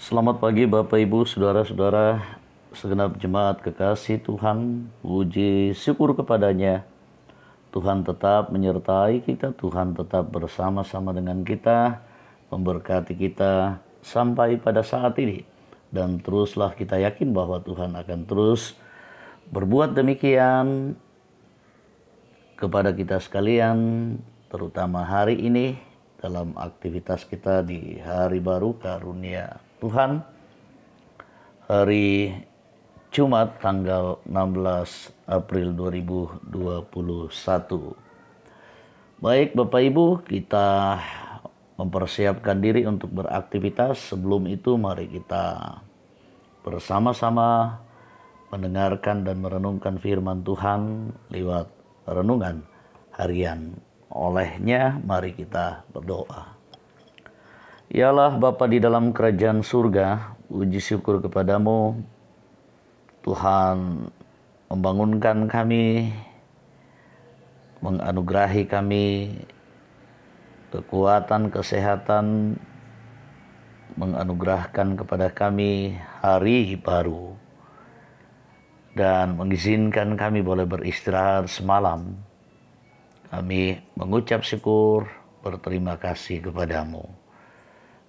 Selamat pagi Bapak Ibu, Saudara-saudara, segenap jemaat kekasih Tuhan. Puji syukur kepadanya. Tuhan tetap menyertai kita, Tuhan tetap bersama-sama dengan kita, memberkati kita sampai pada saat ini. Dan teruslah kita yakin bahwa Tuhan akan terus berbuat demikian kepada kita sekalian, terutama hari ini dalam aktivitas kita di hari baru karunia Tuhan, hari Jumat tanggal 16 April 2021. Baik Bapak Ibu, kita mempersiapkan diri untuk beraktivitas. Sebelum itu mari kita bersama-sama mendengarkan dan merenungkan firman Tuhan lewat renungan harian. Olehnya mari kita berdoa. Ya Allah Bapa di dalam kerajaan surga, puji syukur kepadamu Tuhan membangunkan kami, menganugerahi kami kekuatan, kesehatan, menganugerahkan kepada kami hari baru, dan mengizinkan kami boleh beristirahat semalam. Kami mengucap syukur, berterima kasih kepadamu.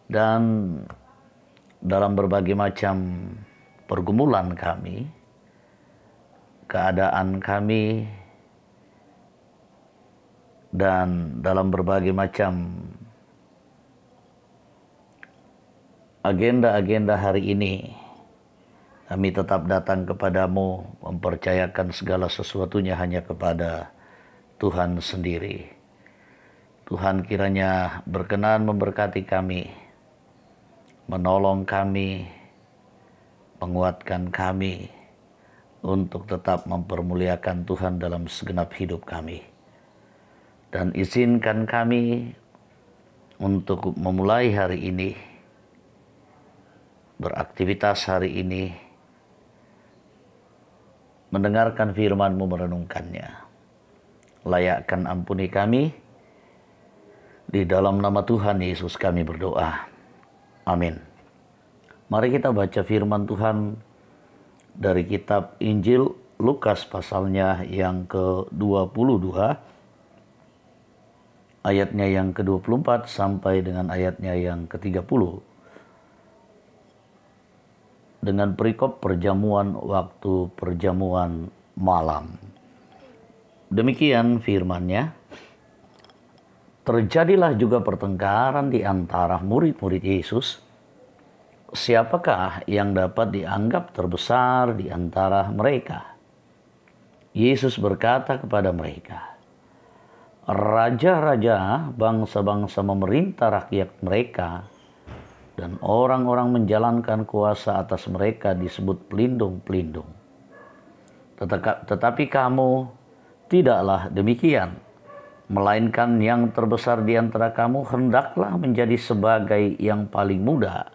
Dan dalam berbagai macam pergumulan kami, keadaan kami, dan dalam berbagai macam agenda-agenda hari ini, kami tetap datang kepadamu, mempercayakan segala sesuatunya hanya kepada Tuhan sendiri. Tuhan kiranya berkenan memberkati kami, menolong kami, menguatkan kami untuk tetap mempermuliakan Tuhan dalam segenap hidup kami. Dan izinkan kami untuk memulai hari ini, beraktivitas hari ini, mendengarkan firman-Mu, merenungkannya. Layakkan ampuni kami, di dalam nama Tuhan Yesus kami berdoa. Amin. Mari kita baca firman Tuhan dari kitab Injil Lukas pasalnya yang ke-22, ayatnya yang ke-24 sampai dengan ayatnya yang ke-30. Dengan perikop perjamuan waktu perjamuan malam. Demikian firman-Nya. Terjadilah juga pertengkaran di antara murid-murid Yesus. Siapakah yang dapat dianggap terbesar di antara mereka? Yesus berkata kepada mereka, raja-raja bangsa-bangsa memerintah rakyat mereka, dan orang-orang menjalankan kuasa atas mereka disebut pelindung-pelindung. Tetapi kamu tidaklah demikian. Melainkan yang terbesar di antara kamu hendaklah menjadi sebagai yang paling muda,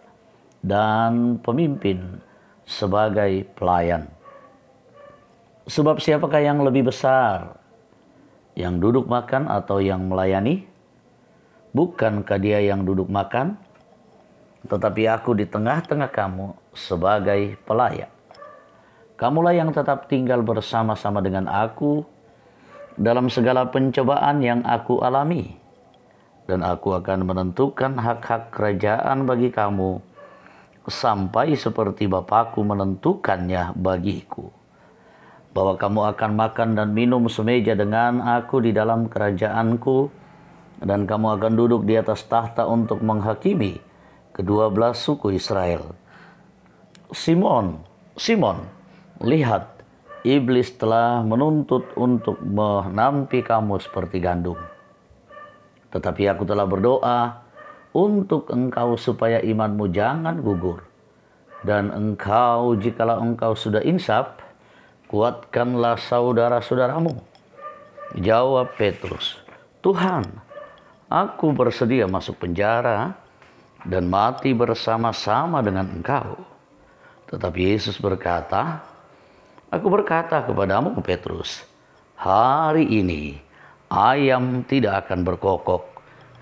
dan pemimpin sebagai pelayan. Sebab siapakah yang lebih besar, yang duduk makan atau yang melayani? Bukankah dia yang duduk makan? Tetapi aku di tengah-tengah kamu sebagai pelayan. Kamulah yang tetap tinggal bersama-sama dengan aku dalam segala pencobaan yang aku alami, dan aku akan menentukan hak-hak kerajaan bagi kamu, sampai seperti Bapakku menentukannya bagiku, bahwa kamu akan makan dan minum semeja dengan aku di dalam kerajaanku, dan kamu akan duduk di atas tahta untuk menghakimi ke-12 suku Israel. Simon, Simon, lihat, iblis telah menuntut untuk menampi kamu seperti gandum. Tetapi aku telah berdoa untuk engkau supaya imanmu jangan gugur. Dan engkau, jikalau engkau sudah insaf, kuatkanlah saudara-saudaramu. Jawab Petrus, Tuhan, aku bersedia masuk penjara dan mati bersama-sama dengan engkau. Tetapi Yesus berkata, aku berkata kepadamu Petrus, hari ini ayam tidak akan berkokok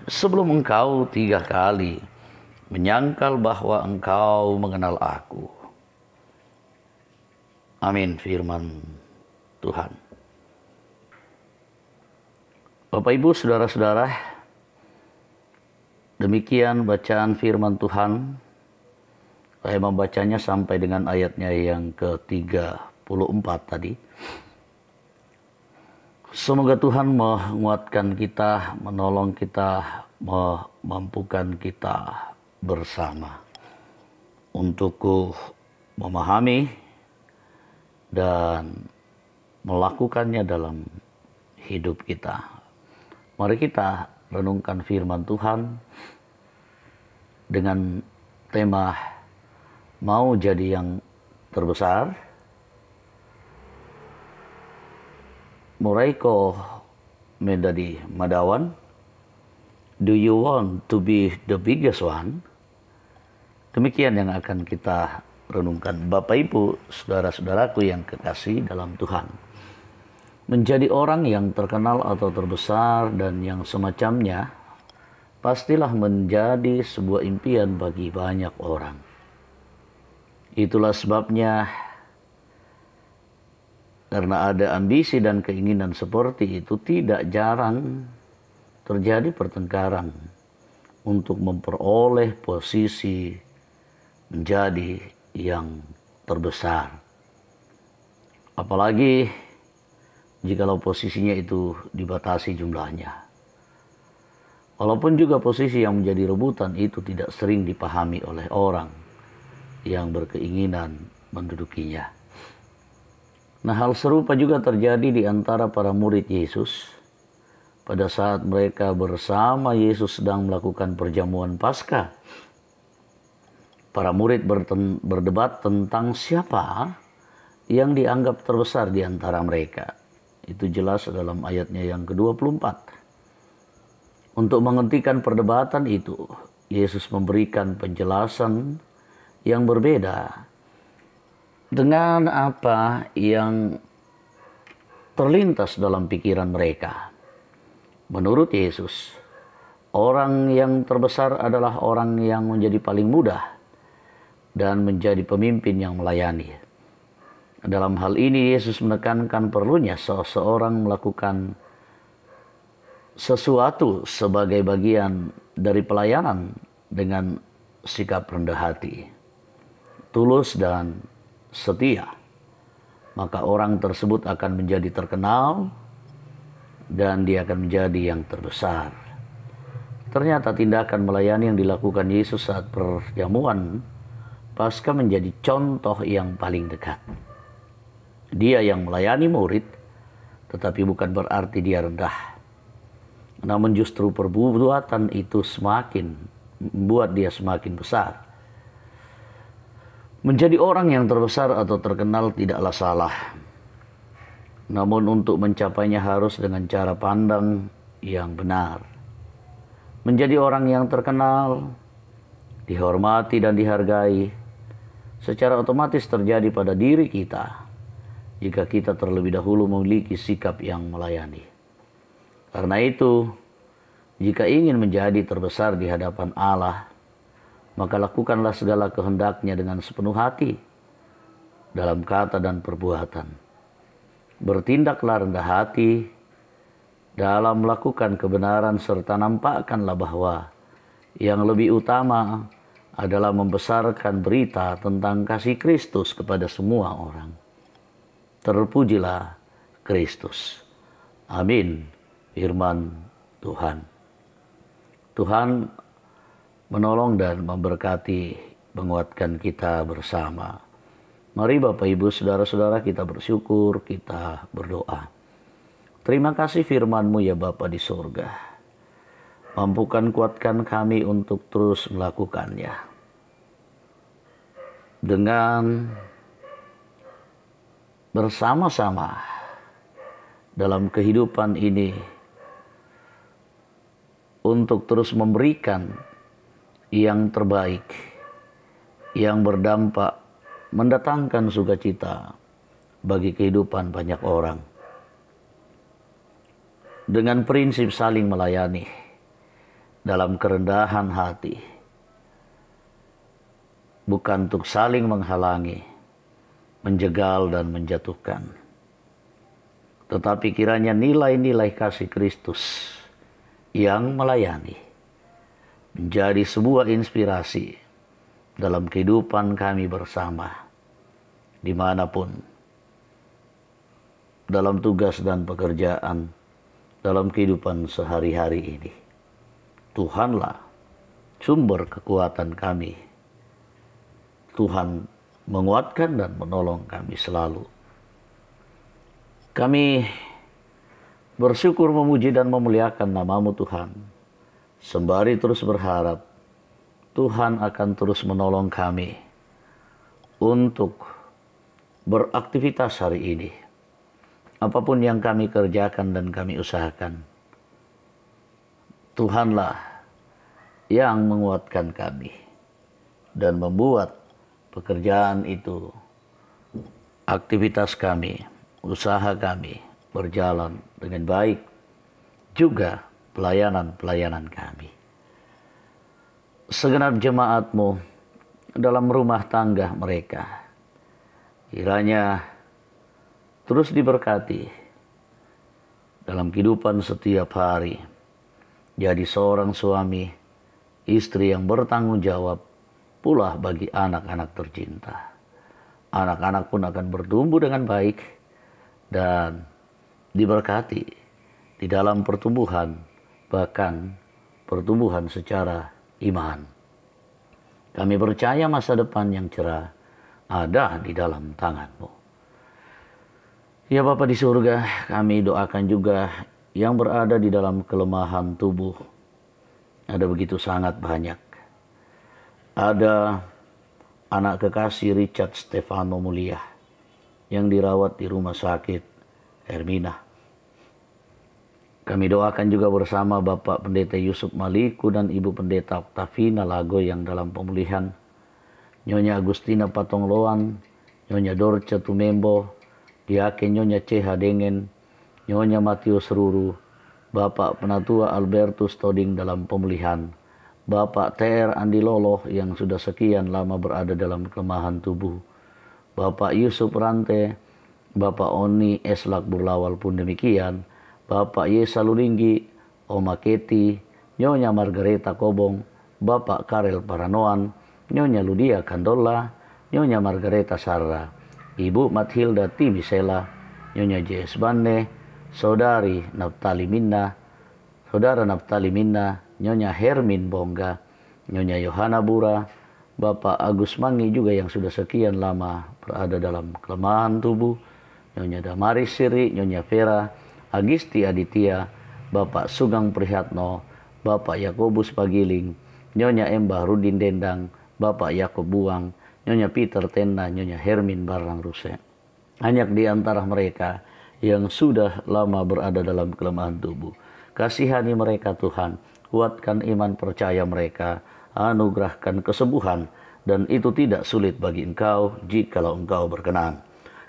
sebelum engkau 3 kali menyangkal bahwa Engkau mengenal aku. Amin, firman Tuhan. Bapak, Ibu, saudara-saudara, demikian bacaan firman Tuhan. Saya membacanya sampai dengan ayatnya yang ke-34 tadi. Semoga Tuhan menguatkan kita, menolong kita, memampukan kita bersama untuk memahami dan melakukannya dalam hidup kita. Mari kita renungkan firman Tuhan dengan tema mau jadi yang terbesar. Muraiko menjadi madawan. Do you want to be the biggest one? Demikian yang akan kita renungkan. Bapak, Ibu, saudara-saudaraku yang kekasih dalam Tuhan. Menjadi orang yang terkenal atau terbesar dan yang semacamnya pastilah menjadi sebuah impian bagi banyak orang. Itulah sebabnya karena ada ambisi dan keinginan seperti itu, tidak jarang terjadi pertengkaran untuk memperoleh posisi menjadi yang terbesar. Apalagi jikalau posisinya itu dibatasi jumlahnya. Walaupun juga posisi yang menjadi rebutan itu tidak sering dipahami oleh orang yang berkeinginan mendudukinya. Nah, hal serupa juga terjadi di antara para murid Yesus pada saat mereka bersama Yesus sedang melakukan perjamuan Paskah. Para murid berdebat tentang siapa yang dianggap terbesar di antara mereka. Itu jelas dalam ayatnya yang ke-24. Untuk menghentikan perdebatan itu, Yesus memberikan penjelasan yang berbeda dengan apa yang terlintas dalam pikiran mereka. Menurut Yesus, orang yang terbesar adalah orang yang menjadi paling mudah dan menjadi pemimpin yang melayani. Dalam hal ini Yesus menekankan perlunya seseorang melakukan sesuatu sebagai bagian dari pelayanan dengan sikap rendah hati, tulus dan setia. Maka orang tersebut akan menjadi terkenal dan dia akan menjadi yang terbesar. Ternyata tindakan melayani yang dilakukan Yesus saat perjamuan Paskah menjadi contoh yang paling dekat. Dia yang melayani murid, tetapi bukan berarti dia rendah. Namun justru perbuatan itu semakin membuat dia semakin besar. Menjadi orang yang terbesar atau terkenal tidaklah salah. Namun untuk mencapainya harus dengan cara pandang yang benar. Menjadi orang yang terkenal, dihormati dan dihargai, secara otomatis terjadi pada diri kita jika kita terlebih dahulu memiliki sikap yang melayani. Karena itu, jika ingin menjadi terbesar di hadapan Allah, maka lakukanlah segala kehendaknya dengan sepenuh hati dalam kata dan perbuatan. Bertindaklah rendah hati dalam melakukan kebenaran serta nampakkanlah bahwa yang lebih utama adalah membesarkan berita tentang kasih Kristus kepada semua orang. Terpujilah Kristus. Amin. Firman Tuhan. Tuhan menolong dan memberkati, menguatkan kita bersama. Mari Bapak, Ibu, saudara-saudara, kita bersyukur, kita berdoa. Terima kasih firman-Mu ya Bapa di surga. Mampukan kuatkan kami untuk terus melakukannya. Dengan bersama-sama dalam kehidupan ini, untuk terus memberikan yang terbaik, yang berdampak, mendatangkan sukacita bagi kehidupan banyak orang. Dengan prinsip saling melayani dalam kerendahan hati, bukan untuk saling menghalangi, menjegal dan menjatuhkan. Tetapi kiranya nilai-nilai kasih Kristus yang melayani menjadi sebuah inspirasi dalam kehidupan kami bersama, dimanapun, dalam tugas dan pekerjaan, dalam kehidupan sehari-hari ini. Tuhanlah sumber kekuatan kami. Tuhan menguatkan dan menolong kami selalu. Kami bersyukur, memuji dan memuliakan nama-Mu Tuhan, sembari terus berharap Tuhan akan terus menolong kami untuk beraktivitas hari ini. Apapun yang kami kerjakan dan kami usahakan, Tuhanlah yang menguatkan kami dan membuat pekerjaan itu, aktivitas kami, usaha kami berjalan dengan baik, juga pelayanan-pelayanan kami. Segenap jemaat-Mu dalam rumah tangga mereka, kiranya terus diberkati dalam kehidupan setiap hari. Jadi seorang suami, istri yang bertanggung jawab pula bagi anak-anak tercinta. Anak-anak pun akan bertumbuh dengan baik dan diberkati di dalam pertumbuhan, bahkan pertumbuhan secara iman. Kami percaya masa depan yang cerah ada di dalam tangan-Mu. Ya Bapa di surga, kami doakan juga yang berada di dalam kelemahan tubuh. Ada begitu sangat banyak. Ada anak kekasih Richard Stefano Mulia yang dirawat di rumah sakit Hermina. Kami doakan juga bersama Bapak Pendeta Yusuf Maliku dan Ibu Pendeta Oktavina Lago yang dalam pemulihan, Nyonya Agustina Patongloan, Nyonya Dorce Tumembo, Diaken Nyonya C.H. Dengen, Nyonya Matius Ruru, Bapak Penatua Albertus Toding dalam pemulihan, Bapak T.R. Andi Loloh yang sudah sekian lama berada dalam kelemahan tubuh, Bapak Yusuf Rante, Bapak Oni Eslak Burlawal pun demikian, Bapak Yesa Lulinggi, Oma Keti, Nyonya Margareta Kobong, Bapak Karel Paranoan, Nyonya Ludia Kandola, Nyonya Margareta Sarra, Ibu Mathilda Timisela, Nyonya J.S. Bande, Saudari Naftali Minna, Saudara Naftali Minna, Nyonya Hermin Bongga, Nyonya Yohana Bura, Bapak Agus Mangi juga yang sudah sekian lama berada dalam kelemahan tubuh, Nyonya Damaris Siri, Nyonya Vera, Agisti Aditya, Bapak Sugeng Prihatno, Bapak Yakobus Pagiling, Nyonya Embah Rudin Dendang, Bapak Yakob Buang, Nyonya Peter Tenda, Nyonya Hermin Barang Ruse. Banyak di antara mereka yang sudah lama berada dalam kelemahan tubuh. Kasihani mereka Tuhan, kuatkan iman percaya mereka, anugerahkan kesembuhan, dan itu tidak sulit bagi Engkau jikalau Engkau berkenan.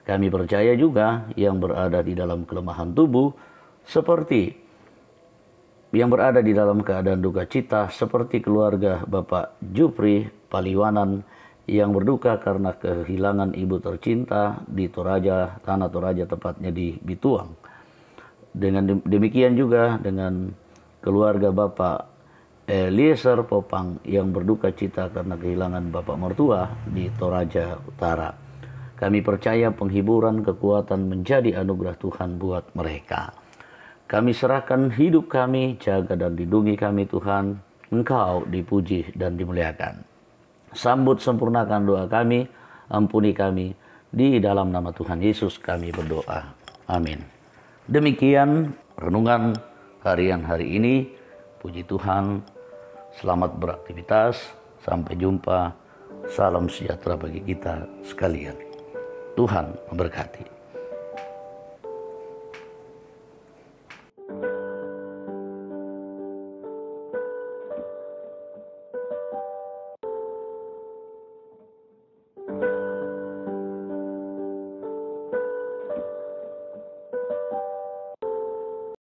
Kami percaya juga yang berada di dalam kelemahan tubuh seperti yang berada di dalam keadaan duka cita seperti keluarga Bapak Jupri Paliwanan yang berduka karena kehilangan ibu tercinta di Toraja, tanah Toraja tepatnya di Bituang. Dengan demikian juga dengan keluarga Bapak Eliezer Popang yang berduka cita karena kehilangan Bapak mertua di Toraja Utara. Kami percaya penghiburan, kekuatan menjadi anugerah Tuhan buat mereka. Kami serahkan hidup kami, jaga dan lindungi kami Tuhan. Engkau dipuji dan dimuliakan. Sambut sempurnakan doa kami, ampuni kami. Di dalam nama Tuhan Yesus kami berdoa. Amin. Demikian renungan harian hari ini. Puji Tuhan, selamat beraktivitas. Sampai jumpa. Salam sejahtera bagi kita sekalian. Tuhan memberkati.